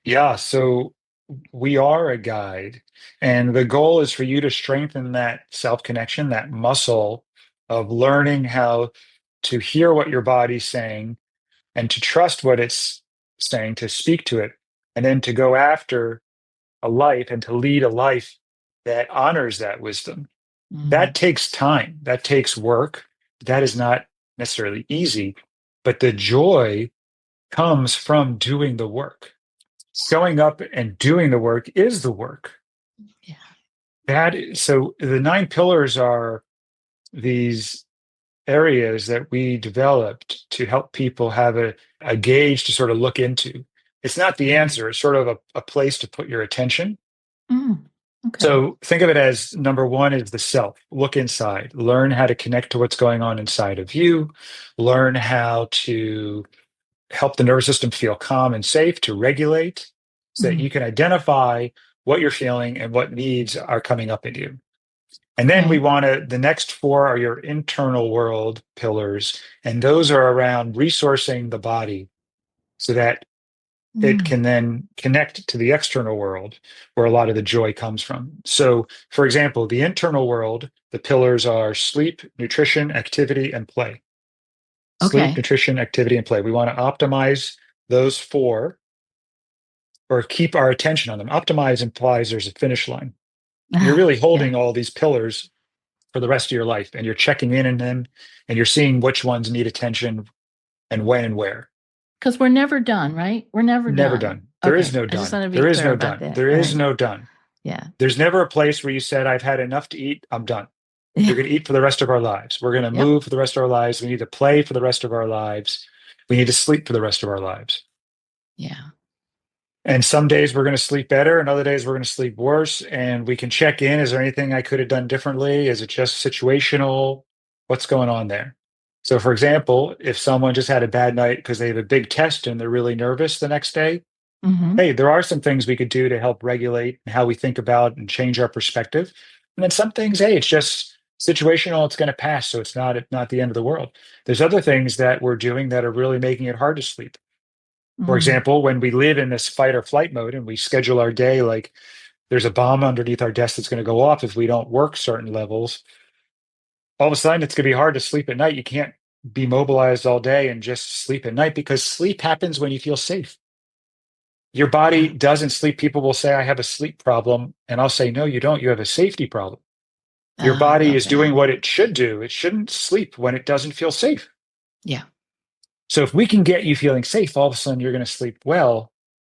Yeah, so we are a guide, and the goal is for you to strengthen that self-connection, that muscle of learning how to hear what your body's saying and to trust what it's saying, to speak to it, and then to go after a life and to lead a life that honors that wisdom. Mm, That takes time, that takes work. That is not necessarily easy, but the joy comes from doing the work. Showing up and doing the work is the work. yeah. So the nine pillars are these areas that we developed to help people have a gauge to sort of look into. It's not the Mm, answer, it's sort of a place to put your attention. mm, okay. So think of it as number one is the self. Look inside, learn how to connect to what's going on inside of you, learn how to help the nervous system feel calm and safe, to regulate, so that Mm, you can identify what you're feeling and what needs are coming up in you. And then we okay. want to, the next four are your internal world pillars, and those are around resourcing the body so that it Mm, can then connect to the external world where a lot of the joy comes from. So, for example, the internal world, the pillars are sleep, nutrition, activity, and play. Sleep, okay. nutrition, activity, and play. We want to optimize those four or keep our attention on them. Optimize implies there's a finish line. You're Ah, really yeah. holding all these pillars for the rest of your life and you're checking in them and you're seeing which ones need attention and when and where. Because we're never done, right? We're never Never done. done. There is Okay. no I just done. want to be There is clear no about done. that. There All is right. no done. Yeah. There's never a place where you said, I've had enough to eat, I'm done. We're Yeah. going to eat for the rest of our lives. We're going to Yep. move for the rest of our lives. We need to play for the rest of our lives. We need to sleep for the rest of our lives. Yeah. And some days we're going to sleep better, and other days we're going to sleep worse. And we can check in. Is there anything I could have done differently? Is it just situational? What's going on there? So, for example, if someone just had a bad night because they have a big test and they're really nervous the next day, Mm-hmm. hey, there are some things we could do to help regulate how we think about and change our perspective. And then some things, hey, it's just situational, it's going to pass. So it's not the end of the world. There's other things that we're doing that are really making it hard to sleep. For Mm. example, when we live in this fight or flight mode and we schedule our day like there's a bomb underneath our desk that's going to go off if we don't work certain levels, all of a sudden it's going to be hard to sleep at night. You can't be mobilized all day and just sleep at night because sleep happens when you feel safe. Your body Yeah. doesn't sleep. People will say, I have a sleep problem. And I'll say, no, you don't. You have a safety problem. Your Oh, I body love is doing that. what it should do. It shouldn't sleep when it doesn't feel safe. Yeah. So if we can get you feeling safe, all of a sudden you're going to sleep well